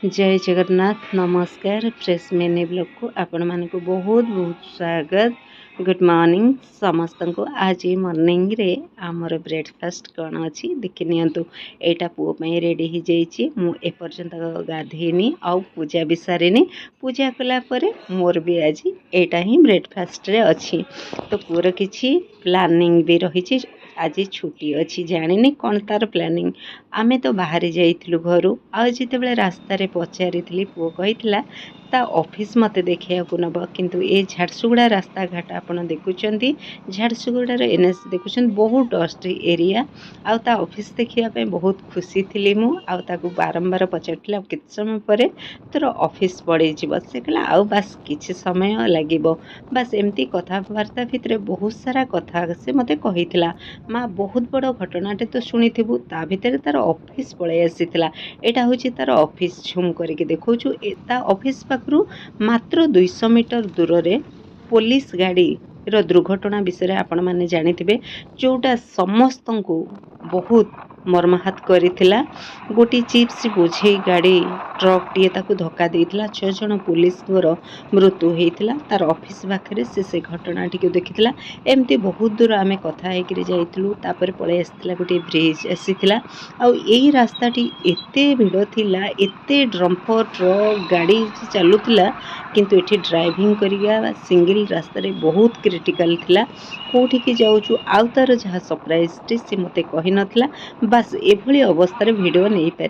जय जगन्नाथ नमस्कार fresh mini blog को आपण मानक बहुत बहुत स्वागत। गुड मॉर्निंग समस्त को। आज मॉर्निंग रे आमर ब्रेकफास्ट कौन अच्छी देखी नियंतु। एटा पुओ पे रेडी हो जाइए। मु एपर्यंत गाधेनी आउ पूजा भी सारिनी। पूजा कला परे मोर भी आज एटा ही ब्रेकफास्ट रे अच्छी। तो पुअर किछि प्लानिंग भी रही। आज छुट्टी अच्छी जानी कौन तार प्लानिंग। आमे तो बाहर जाइलु घर आज जिते रास्तार पचारि पुओ कही ता ऑफिस मते देखा नब किंतु ए झारसुगुड़ा रास्ता घाट आपड़ देखुं। झारसुगुड़ार एनएच देखुं बहुत डस्ट एरिया आउ ता ऑफिस देखिया बहुत खुशी थी। मुझे बारंबार पचार केत समय पर तोर ऑफिस पड़े से कहला आउ बास किछि समय लगे बास एमती कथबार्ता भितर बहुत सारा कथा से मते कही माँ बहुत बड़ घटनाटे तो शुणी ता भितर तार ऑफिस पलि आसीला। एटा हूँ तार ऑफिस झूम करके देखो ऑफिस पाखु मात्र 200 मीटर दूर रे पुलिस गाड़ी रो दुर्घटना विषय आपण माने जानिथिबे जोटा समस्त को बहुत मर्माहत करिथिला। गोटी चिप्स बोझे गाड़ी ट्रक टीए ताकू धक्का देइथिला। 6 जन पुलिस मृत्यु होइथिला। तार ऑफिस पाखरे से घटना टी देखिथिला। एमती बहुत दूर आमे कथा हेकरी जाइथिलु। तापर पळे आसीथिला गोटे ब्रिज आसीथिला। आउ एही रास्ताटी एते भिड़ थिला एते डम्पर ट्रक गाड़ी चलुथिला किंतु एठी ड्राइविंग करिया सिंगल रास्ता रे बहुत क्रिटिकल थिला। कोठी की जाउछु आउ तार जहा सरप्राइज टी से मते कहि नथिला। बस एभली अवस्था रे वीडियो नै पारे।